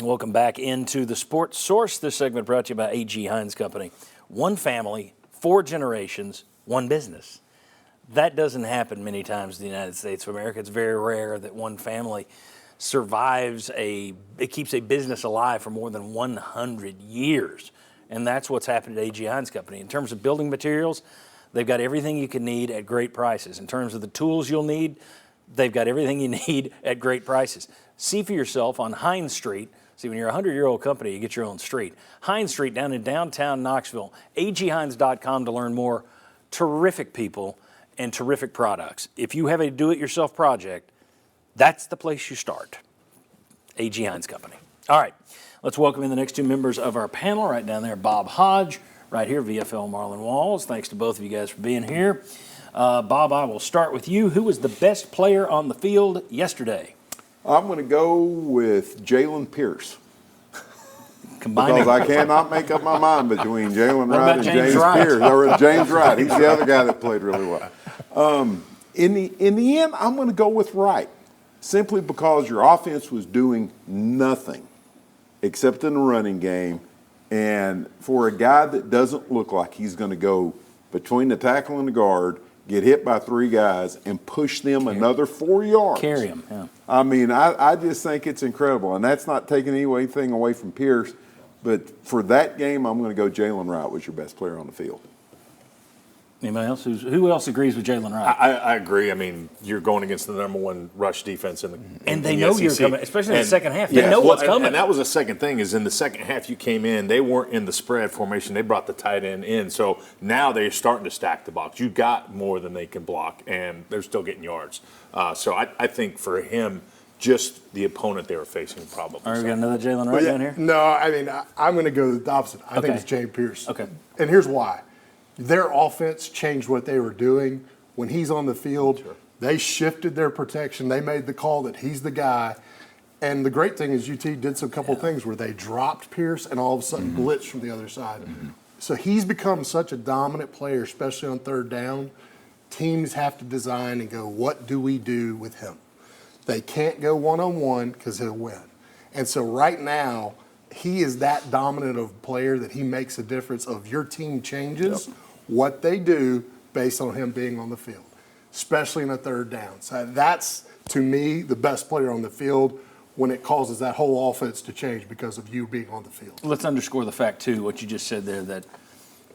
Welcome back into the Sports Source. This segment brought to you by A.G. Hines Company. One family, 4 generations, one business. That doesn't happen many times in the United States of America. It's very rare that one family survives it keeps a business alive for more than 100 years. And that's what's happened at A.G. Hines Company. In terms of building materials, they've got everything you can need at great prices. In terms of the tools you'll need, they've got everything you need at great prices. See for yourself on Hines Street. See, when you're a 100-year-old company, you get your own street. Hines Street down in downtown Knoxville. aghines.com to learn more. Terrific people and terrific products. If you have a do-it-yourself project, that's the place you start. A.G. Hines Company. All right, let's welcome in the next 2 members of our panel. Right down there, Bob Hodge. Right here, VFL Marlon Walls. Thanks to both of you guys for being here. Bob, I will start with you. Who was the best player on the field yesterday? I'm going to go with Jalen Pierce. Combining. Because I cannot make up my mind between Jalen Wright and James James Wright? Pierce. Or James Wright. He's the other guy that played really well. In the end, I'm going to go with Wright, simply because your offense was doing nothing except in the running game. And for a guy that doesn't look like he's going to go between the tackle and the guard, get hit by 3 guys, and push them another 4 yards. Carry him, yeah. I mean, I just think it's incredible. And that's not taking anything away from Pierce. But for that game, I'm going to go Jalen Wright was your best player on the field. Anybody else? Who else agrees with Jalen Wright? I agree. I mean, you're going against the #1 rush defense in the And they in know the you're SEC. coming, especially in the second half. Yeah, They know what's coming. And that was the second thing is in the second half you came in, they weren't in the spread formation. They brought the tight end in. So now they're starting to stack the box. You got more than they can block, and they're still getting yards. So I think for him, just the opponent they were facing probably. All right, we got another Jalen Wright down here? No, I mean, I'm going to go the opposite. I Okay. think it's James Pierce. Okay. And here's why. Their offense changed what they were doing. When he's on the field, they shifted their protection. They made the call that he's the guy. And the great thing is UT did some couple things where they dropped Pierce and all of a sudden blitzed from the other side. So he's become such a dominant player, especially on 3rd down. Teams have to design and go, what do we do with him? They can't go one-on-one because he'll win. And so right now, he is that dominant of a player that he makes a difference of your team changes what they do based on him being on the field, especially in a 3rd down. So that's, to me, the best player on the field when it causes that whole offense to change because of you being on the field. Let's underscore the fact, too, what you just said there, that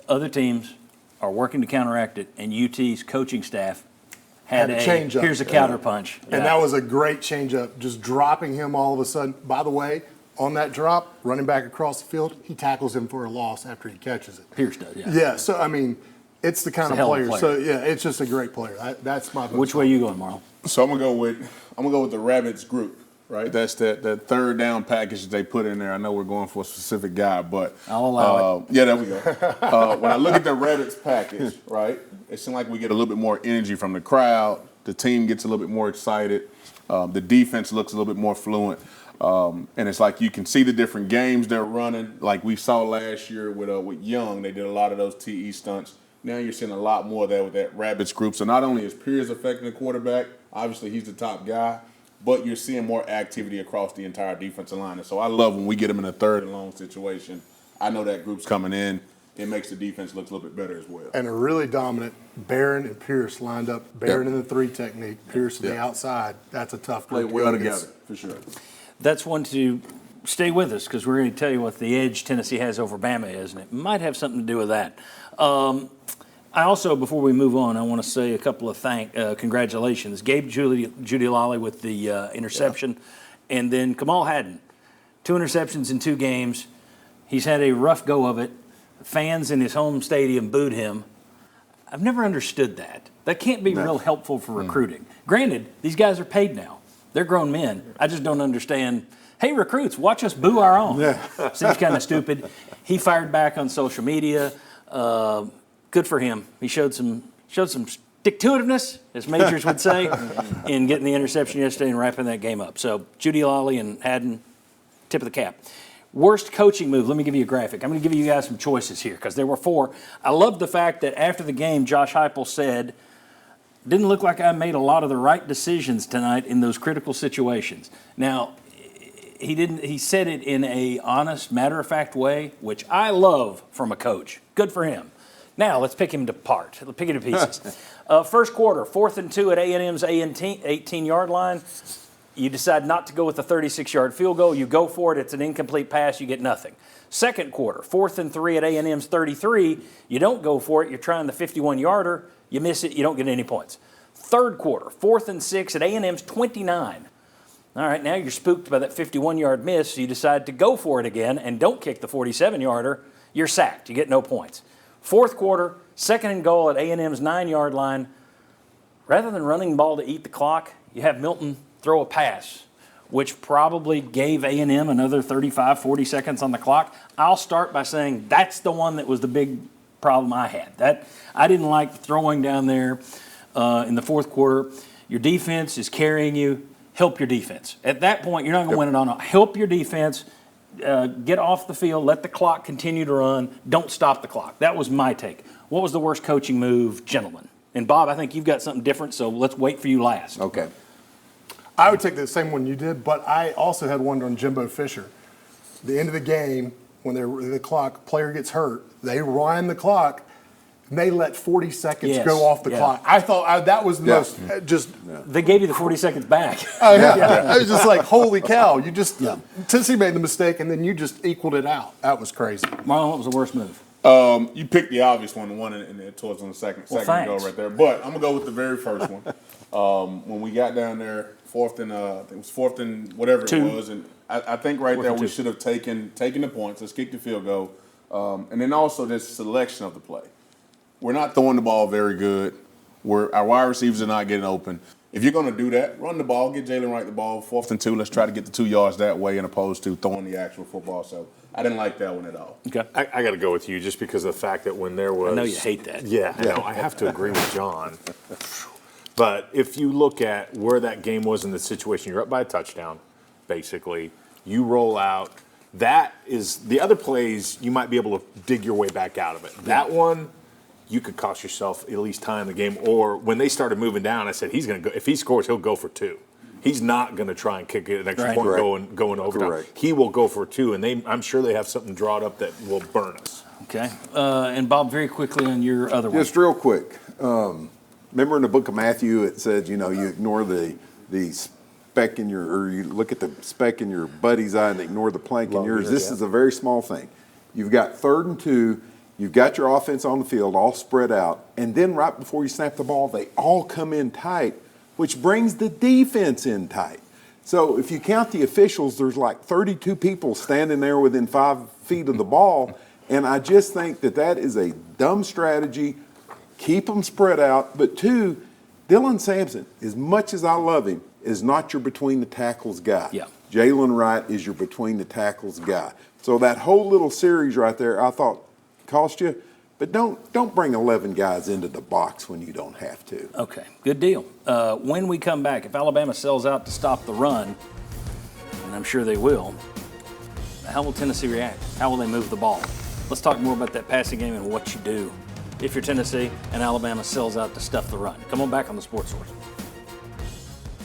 other teams are working to counteract it, and UT's coaching staff had a change up. Here's a counterpunch. And that was a great change up, just dropping him all of a sudden. By the way, on that drop, running back across the field, he tackles him for a loss after he catches it. Pierce does, yeah. Yeah, so, I mean, it's the kind It's a of hell of a player. player. So, yeah, it's just a great player. That's my vote. Which way you going, Marlon? So I'm gonna go with the Rabbits group, right? That's that 3rd down package that they put in there. I know we're going for a specific guy, but I'll allow it. Yeah, there we go. When I look at the Rabbits package, right, it seems like we get a little bit more energy from the crowd. The team gets a little bit more excited. The defense looks a little bit more fluent. And it's like you can see the different games they're running. Like we saw last year with Young, they did a lot of those TE stunts. Now you're seeing a lot more of that with that Rabbits group. So not only is Pierce affecting the quarterback, obviously he's the top guy, but you're seeing more activity across the entire defensive line. And so I love when we get them in a 3rd and long situation. I know that group's coming in. It makes the defense look a little bit better as well. And a really dominant Barron and Pierce lined up. Barron in the 3 technique, Pierce on the outside. That's a tough Play group. well together, for sure. That's one to stay with us because we're going to tell you what the edge Tennessee has over Bama is, and it might have something to do with that. I also, before we move on, I want to say a couple of congratulations. Gabe Judy Lally with the interception, and then Kamal Haddon, 2 interceptions in 2 games. He's had a rough go of it. Fans in his home stadium booed him. I've never understood that. That can't be real helpful for recruiting. Granted, these guys are paid now. They're grown men. I just don't understand. Hey, recruits, watch us boo our own. Seems kind of stupid. He fired back on social media. Good for him. He showed some stick-to-itiveness, as Majors would say, in getting the interception yesterday and wrapping that game up. So Judy Lally and Haddon, tip of the cap. Worst coaching move. Let me give you a graphic. I'm going to give you guys some choices here because there were 4. I love the fact that after the game, Josh Heupel said, didn't look like I made a lot of the right decisions tonight in those critical situations. Now, he didn't. He said it in a honest, matter-of-fact way, which I love from a coach. Good for him. Now let's pick him apart. Let's pick it to pieces. First quarter, 4th and 2 at A&M's 18-yard line. You decide not to go with the 36-yard field goal. You go for it. It's an incomplete pass. You get nothing. Second quarter, 4th and 3 at A&M's 33. You don't go for it. You're trying the 51-yarder. You miss it. You don't get any points. Third quarter, 4th and 6 at A&M's 29. All right, now you're spooked by that 51-yard miss, so you decide to go for it again and don't kick the 47-yarder. You're sacked. You get no points. Fourth quarter, 2nd and goal at A&M's 9-yard line. Rather than running the ball to eat the clock, you have Milton throw a pass, which probably gave A&M another 35, 40 seconds on the clock. I'll start by saying that's the one that was the big problem I had. That I didn't like throwing down there in the fourth quarter. Your defense is carrying you. Help your defense. At that point, you're not going to win it on. Help your defense. Get off the field. Let the clock continue to run. Don't stop the clock. That was my take. What was the worst coaching move, gentlemen? And Bob, I think you've got something different, so let's wait for you last. Okay. I would take the same one you did, but I also had one on Jimbo Fisher. The end of the game, when the clock, player gets hurt, they wind the clock, and they let 40 seconds go off the clock. I thought that was the most just. They gave you the 40 seconds back. I was just like, holy cow! You just Tennessee made the mistake, and then you just equaled it out. That was crazy. Marlon, what was the worst move? You picked the obvious one, the one towards on the second goal right there. But I'm gonna go with the very first one. When we got down there, I think it was 4th and whatever it was, and I think right there we should have taken the points. Let's kick the field goal, and then also this selection of the play. We're not throwing the ball very good. Our wide receivers are not getting open. If you're going to do that, run the ball, get Jalen Wright the ball, 4th and 2. Let's try to get the 2 yards that way, as opposed to throwing the actual football. So I didn't like that one at all. Okay. I got to go with you just because of the fact that when there was. I know you hate that. Yeah, I know. I have to agree with John. But if you look at where that game was in the situation, you're up by a touchdown, basically. You roll out. That is the other plays. You might be able to dig your way back out of it. That one. You could cost yourself at least time in the game. Or when they started moving down, I said he's going to go. If he scores, he'll go for 2. He's not going to try and kick it an extra point going overtime. Correct. He will go for 2, and I'm sure they have something drawn up that will burn us. Okay. And Bob, very quickly on your other one. Just real quick. Remember in the book of Matthew, it said, you ignore the speck in or you look at the speck in your buddy's eye and ignore the plank in yours. This is a very small thing. You've got 3rd and 2. You've got your offense on the field all spread out, and then right before you snap the ball, they all come in tight, which brings the defense in tight. So if you count the officials, there's like 32 people standing there within 5 feet of the ball, and I just think that is a dumb strategy. Keep them spread out. But 2, Dylan Sampson, as much as I love him, is not your between the tackles guy. Yeah. Jalen Wright is your between the tackles guy. So that whole little series right there, I thought, cost you, but don't bring 11 guys into the box when you don't have to. Okay, good deal. When we come back, if Alabama sells out to stop the run, and I'm sure they will, how will Tennessee react? How will they move the ball? Let's talk more about that passing game and what you do if you're Tennessee and Alabama sells out to stuff the run. Come on back on the Sports Source.